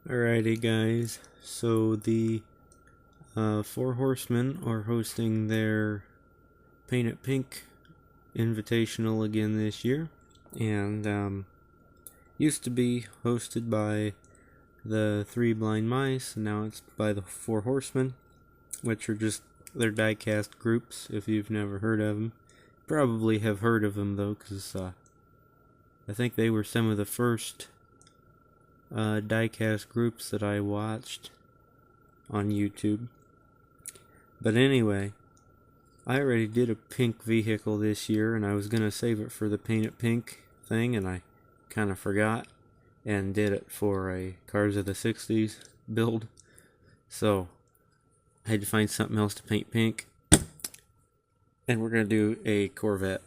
Alrighty guys, so the Four Horsemen are hosting their Paint It Pink invitational again this year, and used to be hosted by the Three Blind Mice, and now it's by the Four Horsemen, which are just their die-cast groups. If you've never heard of them, probably have heard of them though, because I think they were some of the first die-cast groups that I watched on YouTube. But anyway, I already did a pink vehicle this year, and I was gonna save it for the Paint It Pink thing, and I kind of forgot and did it for a Cars of the 60s build. So I had to find something else to paint pink, and we're gonna do a Corvette.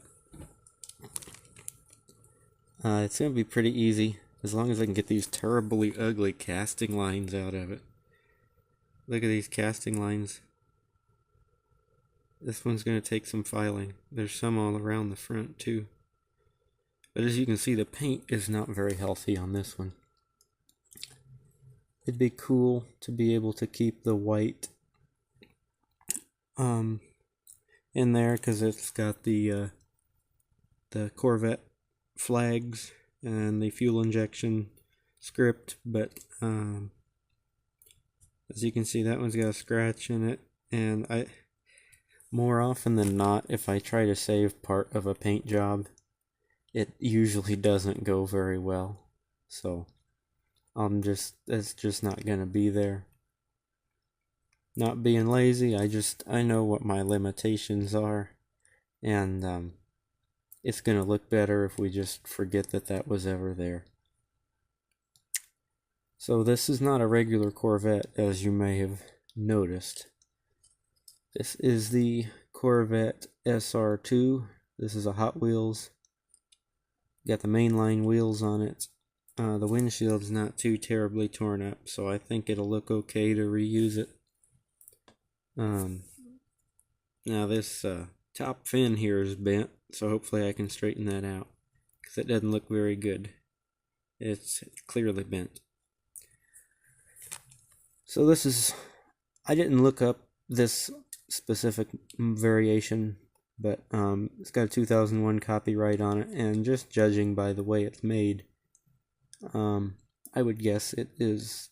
It's gonna be pretty easy as long as I can get these terribly ugly casting lines out of it. Look at these casting lines. This one's going to take some filing. There's some all around the front too. But as you can see, the paint is not very healthy on this one. It'd be cool to be able to keep the white in there, because it's got the Corvette flags and the fuel injection script, but as you can see, that one's got a scratch in it, and more often than not, if I try to save part of a paint job, it usually doesn't go very well. So it's just not gonna be there. Not being lazy, I know what my limitations are, and it's gonna look better if we just forget that was ever there. So this is not a regular Corvette, as you may have noticed. This is the Corvette SR2. This is a Hot Wheels. Got the mainline wheels on it. The windshield's not too terribly torn up, so I think it'll look okay to reuse it. Now this top fin here is bent, so hopefully I can straighten that out, because it doesn't look very good. It's clearly bent. So this is, I didn't look up this specific variation, but it's got a 2001 copyright on it, and just judging by the way it's made, I would guess it is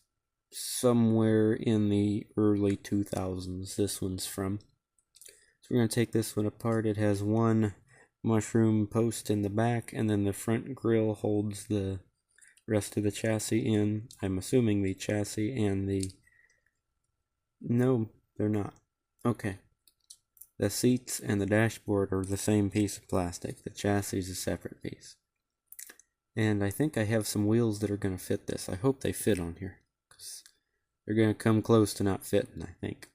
somewhere in the early 2000s this one's from. So we're going to take this one apart. It has one mushroom post in the back, and then the front grille holds the rest of the chassis in. I'm assuming the chassis and the... No, they're not. Okay. The seats and the dashboard are the same piece of plastic. The chassis is a separate piece. And I think I have some wheels that are going to fit this. I hope they fit on here, because they're going to come close to not fitting, I think.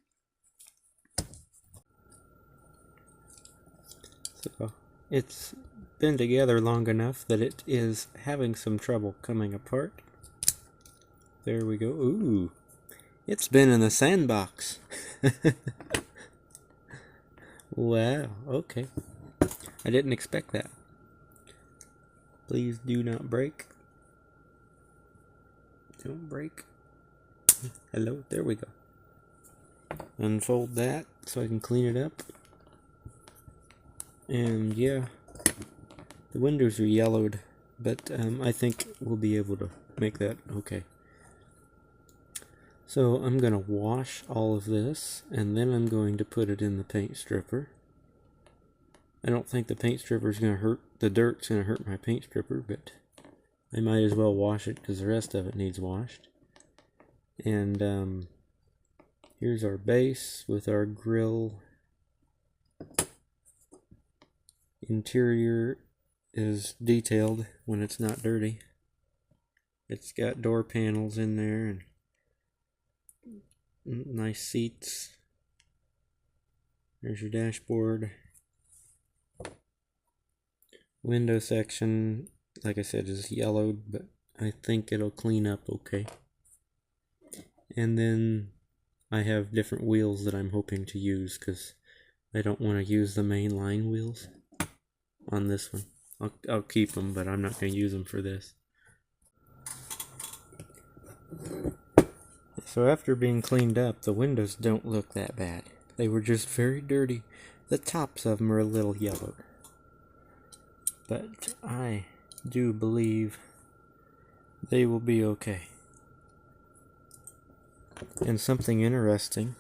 So it's been together long enough that it is having some trouble coming apart. There we go. Ooh, it's been in the sandbox. Wow, okay. I didn't expect that. Please do not break. Don't break. Hello, there we go. Unfold that so I can clean it up. And yeah, the windows are yellowed, but I think we'll be able to make that okay. So I'm going to wash all of this, and then I'm going to put it in the paint stripper. I don't think the paint stripper is going to hurt, the dirt's going to hurt my paint stripper, but I might as well wash it because the rest of it needs washed. And here's our base with our grill. Interior is detailed when it's not dirty. It's got door panels in there and nice seats. There's your dashboard. Window section, like I said, is yellowed, but I think it'll clean up okay. And then I have different wheels that I'm hoping to use, because I don't want to use the mainline wheels on this one. I'll keep them, but I'm not going to use them for this. So after being cleaned up, the windows don't look that bad. They were just very dirty. The tops of them are a little yellowed. But I do believe they will be okay. And something interesting,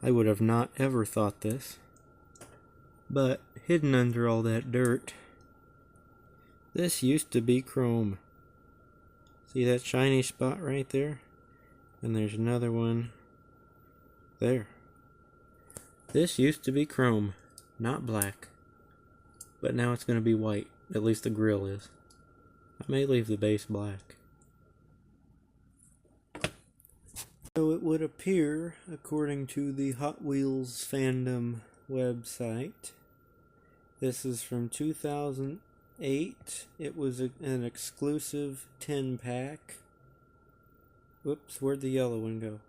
I would have not ever thought this, but hidden under all that dirt, this used to be chrome. See that shiny spot right there? And there's another one there. This used to be chrome, not black. But now it's going to be white. At least the grill is. I may leave the base black. So it would appear, according to the Hot Wheels fandom website, this is from 2008. It was an exclusive 10-pack. Whoops, where'd the yellow one go?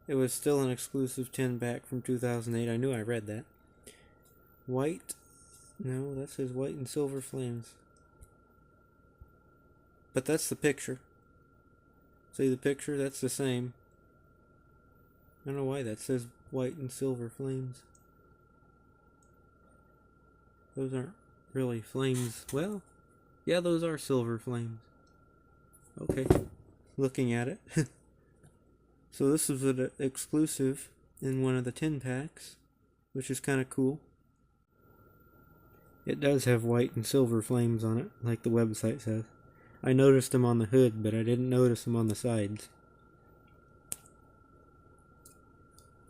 It was still an exclusive 10-pack from 2008. I knew I read that. White. No, that says white and silver flames. But that's the picture. See the picture? That's the same. I don't know why that says white and silver flames. Those aren't really flames. Well, yeah, those are silver flames. Okay, looking at it. So this is an exclusive in one of the 10 packs, which is kind of cool. It does have white and silver flames on it, like the website says. I noticed them on the hood, but I didn't notice them on the sides.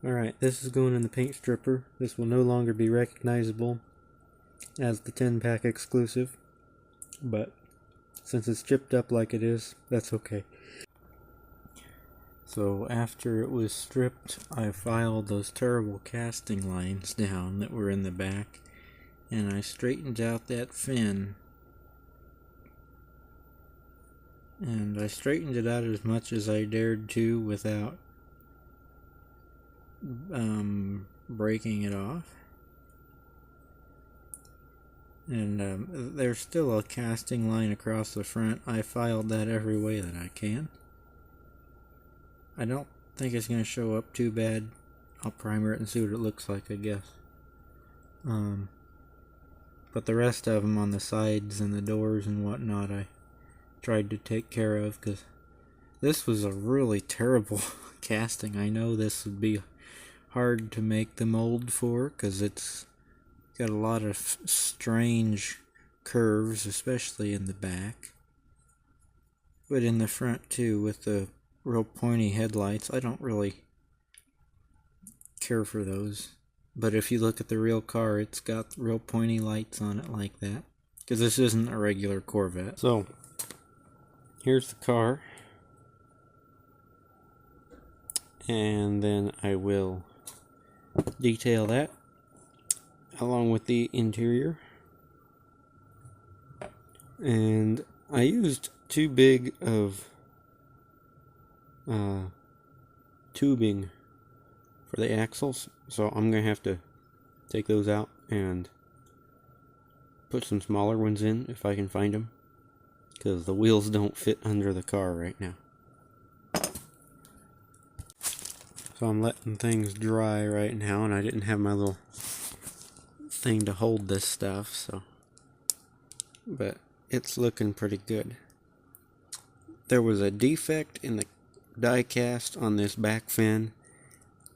Alright, this is going in the paint stripper. This will no longer be recognizable as the 10-pack exclusive, but since it's chipped up like it is, that's okay. So after it was stripped, I filed those terrible casting lines down that were in the back, and I straightened out that fin. And I straightened it out as much as I dared to without breaking it off. And there's still a casting line across the front. I filed that every way that I can. I don't think it's going to show up too bad. I'll primer it and see what it looks like, I guess. But the rest of them on the sides and the doors and whatnot, I tried to take care of, because this was a really terrible casting. I know this would be hard to make the mold for, because it's got a lot of strange curves, especially in the back. But in the front too, with the real pointy headlights, I don't really care for those. But if you look at the real car, it's got real pointy lights on it like that, because this isn't a regular Corvette. So here's the car, and then I will detail that along with the interior. And I used too big of tubing for the axles, so I'm gonna have to take those out and put some smaller ones in if I can find them, because the wheels don't fit under the car right now. So I'm letting things dry right now, and I didn't have my little thing to hold this stuff, so, but it's looking pretty good. There was a defect in the die cast on this back fin,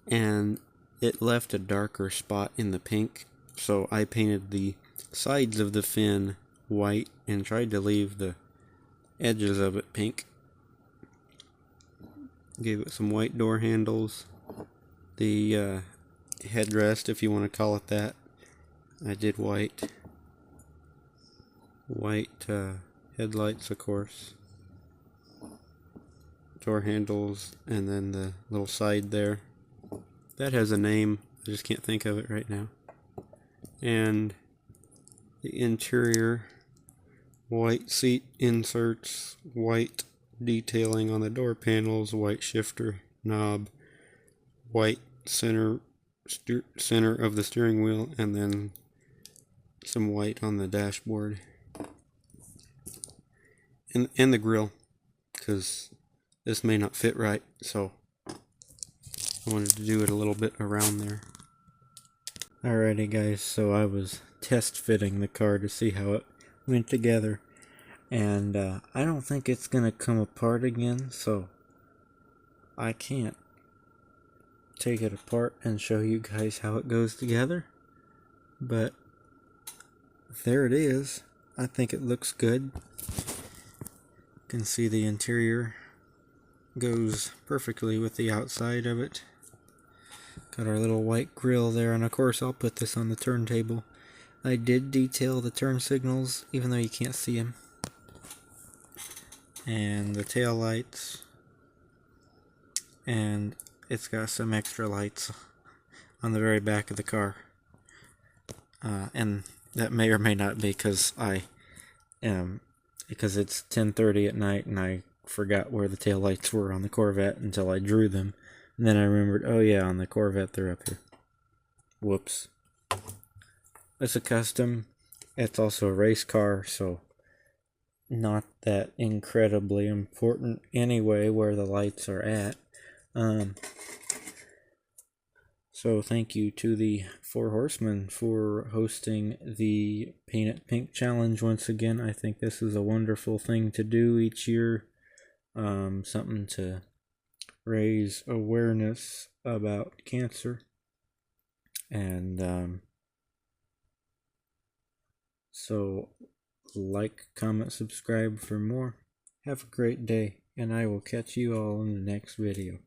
and it left a darker spot in the pink, so I painted the sides of the fin white and tried to leave the edges of it pink. Gave it some white door handles. The headrest, if you want to call it that, I did white. White headlights, of course. Door handles, and then the little side there. That has a name, I just can't think of it right now. And the interior, white seat inserts, white detailing on the door panels, white shifter knob, white center of the steering wheel, and then some white on the dashboard. And the grill, because this may not fit right, so I wanted to do it a little bit around there. Alrighty guys, so I was test fitting the car to see how it went together, and I don't think it's gonna come apart again, so I can't take it apart and show you guys how it goes together, but there it is. I think it looks good. You can see the interior goes perfectly with the outside of it. Got our little white grill there, and of course I'll put this on the turntable. I did detail the turn signals, even though you can't see them. And the tail lights. And it's got some extra lights on the very back of the car. And that may or may not be because because it's 10:30 at night and I forgot where the tail lights were on the Corvette until I drew them. And then I remembered, oh yeah, on the Corvette they're up here. Whoops. It's a custom. It's also a race car, so not that incredibly important anyway where the lights are at. So thank you to the Four Horsemen for hosting the Paint It Pink Challenge once again. I think this is a wonderful thing to do each year. Something to raise awareness about cancer. And so like, comment, subscribe for more. Have a great day, and I will catch you all in the next video.